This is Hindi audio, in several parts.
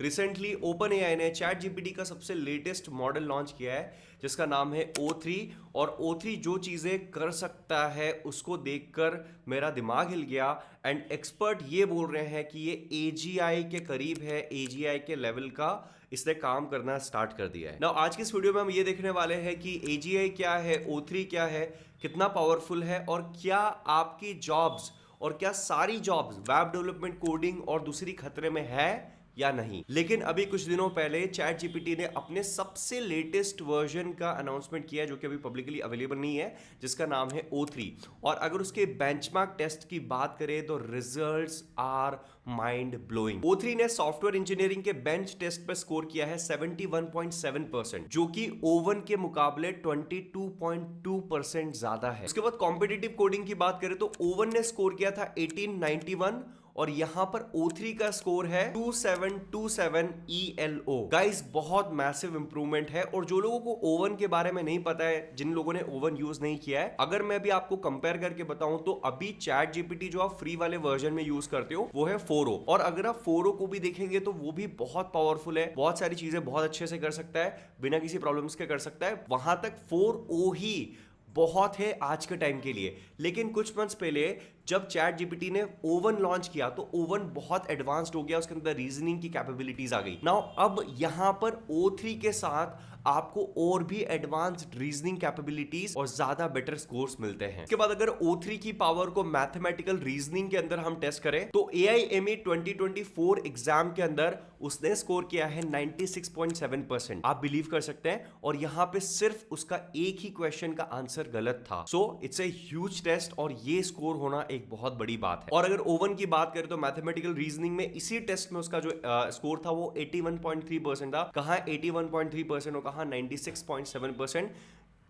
रिसेंटली ओपन एआई ने चैट जीपीटी का सबसे लेटेस्ट मॉडल लॉन्च किया है जिसका नाम है O3। और O3 जो चीज़ें कर सकता है उसको देखकर मेरा दिमाग हिल गया। एंड एक्सपर्ट ये बोल रहे हैं कि ये AGI के करीब है, AGI के लेवल का इसने काम करना स्टार्ट कर दिया है ना। आज की इस वीडियो में हम ये देखने वाले हैं कि AGI क्या है, O3 क्या है, कितना पावरफुल है और क्या आपकी जॉब्स और क्या सारी जॉब्स वेब डेवलपमेंट, कोडिंग और दूसरी खतरे में है या नहीं। लेकिन अभी कुछ दिनों पहले चैट जीपीटी ने अपने सबसे लेटेस्ट वर्जन का अनाउंसमेंट किया जो कि अभी पब्लिकली अवेलेबल नहीं है, जिसका नाम है O3। और अगर उसके बेंचमार्क टेस्ट की बात करें तो results are mind blowing. O3 ने सॉफ्टवेयर इंजीनियरिंग के बेंच टेस्ट पे स्कोर किया है 71.7%, जो कि ओवन के मुकाबले 22.2% ज्यादा है। उसके बाद कॉम्पिटिटिव कोडिंग की बात करें तो ओवन ने स्कोर किया था 1891 और यहां पर O3 का स्कोर है 2727 ELO। गाइस बहुत मैसिव इंप्रूवमेंट है। और जो लोगों को ओवन के बारे में नहीं पता है, जिन लोगों ने ओवन यूज नहीं किया है, अगर मैं भी आपको कंपेयर करके बताऊं तो अभी चैट जीपीटी जो आप फ्री वाले वर्जन में यूज करते हो वो है 4O। और अगर आप 4O को भी देखेंगे तो वो भी बहुत पावरफुल है, बहुत सारी चीजें बहुत अच्छे से कर सकता है, बिना किसी प्रॉब्लम्स के कर सकता है। वहां तक 4O ही बहुत है आज के टाइम के लिए। लेकिन कुछ मंथ्स पहले जब चैट जीपीटी ने ओवन लॉन्च किया तो ओवन बहुत एडवांस्ड हो गया, उसके अंदर रीजनिंग की कैपेबिलिटीज आ गई। नाउ अब यहां पर O3 के साथ आपको और भी एडवांस्ड रीजनिंग कैपेबिलिटीज और ज्यादा बेटर स्कोर्स मिलते हैं। इसके बाद अगर O3 की पावर को मैथमेटिकल रीजनिंग के अंदर हम टेस्ट करें तो AIME 2024 एग्जाम के अंदर उसने स्कोर किया है 96.7%। आप बिलीव कर सकते हैं। और यहां पे सिर्फ उसका एक ही क्वेश्चन का आंसर गलत था। So it's a huge test और ये स्कोर होना एक बहुत बड़ी बात है। और अगर ओवन की बात करें तो मैथमेटिकल रीजनिंग में इसी टेस्ट में उसका जो स्कोर था वो 81.3% था। कहां 81.3% और कहां 96.7%।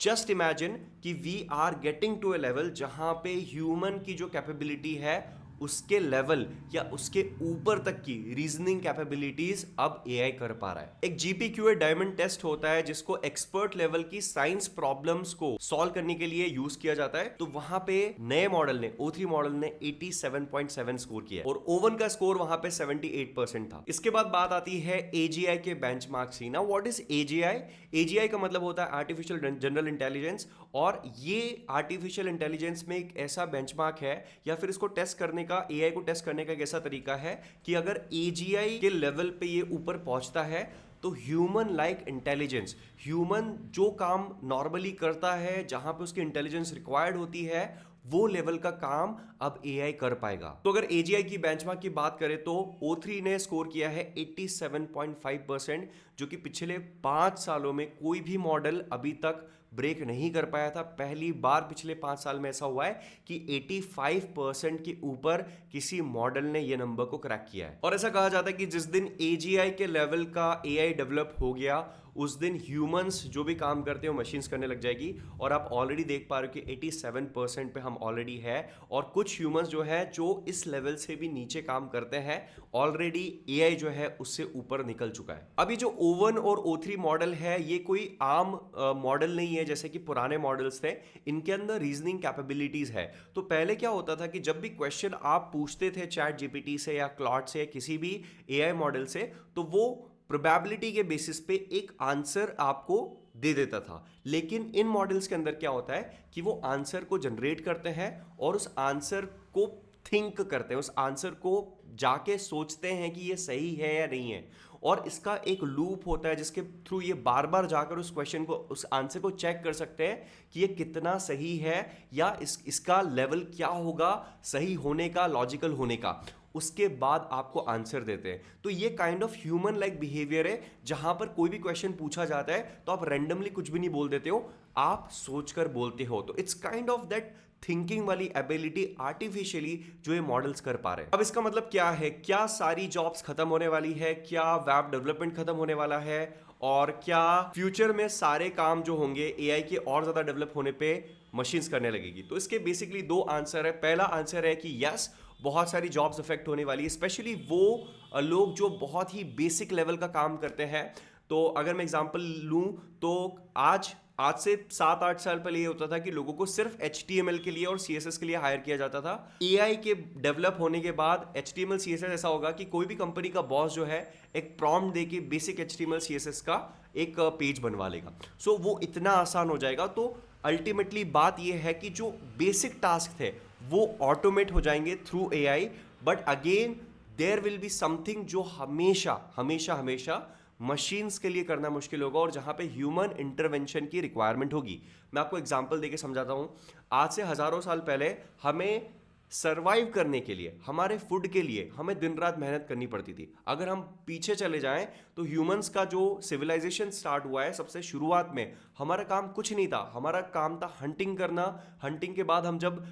जस्ट इमेजिन कि we are getting to a level जहां पे ह्यूमन की जो कैपेबिलिटी है उसके लेवल या उसके ऊपर तक की रीजनिंग कैपेबिलिटीज अब एआई कर पा रहा है। एक GPQA डायमंड टेस्ट होता है जिसको एक्सपर्ट लेवल की साइंस प्रॉब्लम्स को सॉल्व करने के लिए यूज किया जाता है। तो वहां पे नए मॉडल ने O3 मॉडल ने 87.7 स्कोर किया और ओवन का स्कोर वहां पे 78% था। इसके बाद बात आती है AGI के बेंचमार्क से। ना व्हाट इज AGI? AGI का मतलब होता है आर्टिफिशियल जनरल इंटेलिजेंस। और ये आर्टिफिशियल इंटेलिजेंस में एक ऐसा बेंचमार्क है या फिर इसको टेस्ट करने का, AI को टेस्ट करने का एक ऐसा तरीका है कि अगर AGI के लेवल पे ये ऊपर पहुंचता है तो ह्यूमन लाइक इंटेलिजेंस, ह्यूमन जो काम नॉर्मली करता है, जहां पे उसकी इंटेलिजेंस रिक्वायर्ड होती है, वो लेवल का काम अब AI कर पाएगा। तो अगर AGI की बेंचमार्क की बात करें तो O3 ने स्कोर किया है 87.5%, जो कि पिछले 5 सालों में कोई भी मॉडल अभी तक ब्रेक नहीं कर पाया था। पहली बार पिछले 5 साल में ऐसा हुआ है कि 85% के ऊपर किसी मॉडल ने यह नंबर को क्रैक किया है। और ऐसा कहा जाता है कि जिस दिन AGI के लेवल का AI डेवलप हो गया उस दिन ह्यूमंस जो भी काम करते हैं वो मशीन्स करने लग जाएगी। और आप ऑलरेडी देख पा रहे हो कि 87% पे हम ऑलरेडी है। और कुछ ह्यूमंस जो है जो इस लेवल से भी नीचे काम करते हैं, ऑलरेडी AI जो है उससे ऊपर निकल चुका है। अभी जो ओवन और O3 मॉडल है ये कोई आम मॉडल नहीं है जैसे कि पुराने मॉडल्स थे। इनके अंदर रीजनिंग कैपेबिलिटीज है। तो पहले क्या होता था कि जब भी क्वेश्चन आप पूछते थे चैट जीपीटी से या क्लॉड से या किसी भी AI मॉडल से, तो वो प्रोबेबिलिटी के बेसिस पे एक आंसर आपको दे देता था। लेकिन इन मॉडल्स के अंदर क्या होता है कि वो आंसर को जनरेट करते हैं और उस आंसर को थिंक करते हैं, उस आंसर को जाके सोचते हैं कि ये सही है या नहीं है। और इसका एक लूप होता है जिसके थ्रू ये बार बार जाकर उस क्वेश्चन को, उस आंसर को चेक कर सकते हैं कि ये कितना सही है या इसका लेवल क्या होगा सही होने का, लॉजिकल होने का। उसके बाद आपको आंसर देते हैं। तो ये kind of human like behaviour है जहां पर कोई भी क्वेश्चन पूछा जाता है तो आप रैंडमली कुछ भी नहीं बोल देते हो, आप सोचकर बोलते हो। तो it's kind of that thinking वाली एबिलिटी आर्टिफिशियली जो ये मॉडल्स कर पा रहे हैं। अब इसका मतलब क्या है? क्या सारी जॉब्स खत्म होने वाली है? क्या वेब डेवलपमेंट खत्म होने वाला है? और क्या फ्यूचर में सारे काम जो होंगे AI के और ज्यादा डेवलप होने पे मशीन्स करने लगेगी? तो इसके बेसिकली 2 आंसर है। पहला आंसर है कि यस, बहुत सारी जॉब्स अफेक्ट होने वाली है, स्पेशली वो लोग जो बहुत ही बेसिक लेवल का काम करते हैं। तो अगर मैं एग्जांपल लूं तो आज आज से 7-8 साल पहले ये होता था कि लोगों को सिर्फ HTML के लिए और CSS के लिए हायर किया जाता था। AI के डेवलप होने के बाद HTML CSS ऐसा होगा कि कोई भी कंपनी का बॉस जो है एक प्रॉम्प्ट दे के बेसिक HTML CSS का एक पेज बनवा लेगा। सो वो इतना आसान हो जाएगा। तो अल्टीमेटली बात ये है कि जो बेसिक टास्क थे वो ऑटोमेट हो जाएंगे through AI, but again there will be something जो हमेशा हमेशा हमेशा मशीन्स के लिए करना मुश्किल होगा और जहां पे ह्यूमन इंटरवेंशन की रिक्वायरमेंट होगी। मैं आपको एग्जांपल देके समझाता हूं। आज से हजारों साल पहले हमें सरवाइव करने के लिए, हमारे फूड के लिए हमें दिन रात मेहनत करनी पड़ती थी। अगर हम पीछे चले जाएं तो ह्यूमंस का जो सिविलाइजेशन स्टार्ट हुआ है सबसे शुरुआत में, हमारा काम कुछ नहीं था। हमारा काम था हंटिंग करना। हंटिंग के बाद हम जब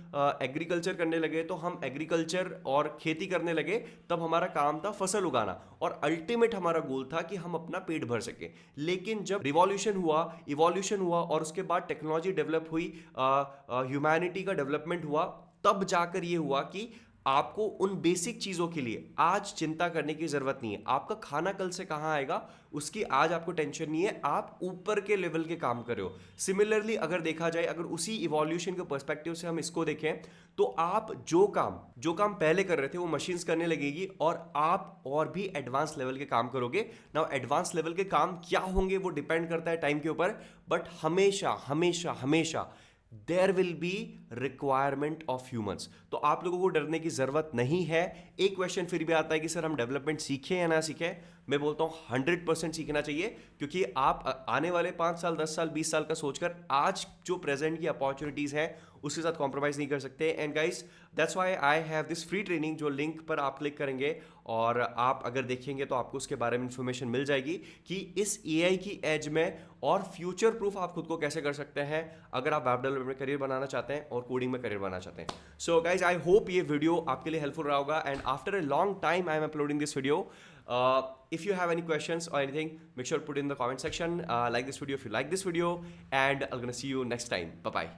एग्रीकल्चर करने लगे तो हम एग्रीकल्चर और खेती करने लगे, तब हमारा काम था फसल उगाना और अल्टीमेट हमारा गोल था कि हम अपना पेट भर सके। लेकिन जब रिवॉल्यूशन हुआ, इवोल्यूशन हुआ और उसके बाद टेक्नोलॉजी डेवलप हुई, ह्यूमैनिटी का डेवलपमेंट हुआ, तब जाकर ये हुआ कि आपको उन बेसिक चीजों के लिए आज चिंता करने की जरूरत नहीं है। आपका खाना कल से कहां आएगा उसकी आज आपको टेंशन नहीं है, आप ऊपर के लेवल के काम कर रहे हो। सिमिलरली अगर देखा जाए, अगर उसी इवोल्यूशन के पर्सपेक्टिव से हम इसको देखें तो आप जो काम पहले कर रहे थे वो मशीन्स करने लगेगी और आप और भी एडवांस लेवल के काम करोगे। नाउ एडवांस लेवल के काम क्या होंगे वो डिपेंड करता है टाइम के ऊपर, बट हमेशा हमेशा हमेशा there will be requirement of humans. तो आप लोगों को डरने की जरूरत नहीं है। एक क्वेश्चन फिर भी आता है कि सर हम डेवलपमेंट सीखें या ना सीखें। मैं बोलता हूं 100% सीखना चाहिए, क्योंकि आप आने वाले 5 साल 10 साल 20 साल का सोचकर आज जो प्रेजेंट की अपॉर्चुनिटीज हैं उसके साथ कॉम्प्रोमाइज नहीं कर सकते। And guys that's why I have this free training, जो लिंक पर आप क्लिक करेंगे और आप अगर देखेंगे तो आपको उसके बारे में इंफॉर्मेशन मिल जाएगी कि इस AI की एज में और फ्यूचर प्रूफ आप खुद को कैसे कर सकते हैं अगर आप वेब डेवलपमेंट में करियर बनाना चाहते हैं और कोडिंग में करियर बनाना चाहते हैं। सो गाइज आई होप ये वीडियो आपके लिए हेल्पफुल रहा होगा। And after a long time I am uploading this video. If you have any questions or anything, make sure to put it in the comment section. Like this video if you like this video, and I'm gonna see you next time. Bye bye.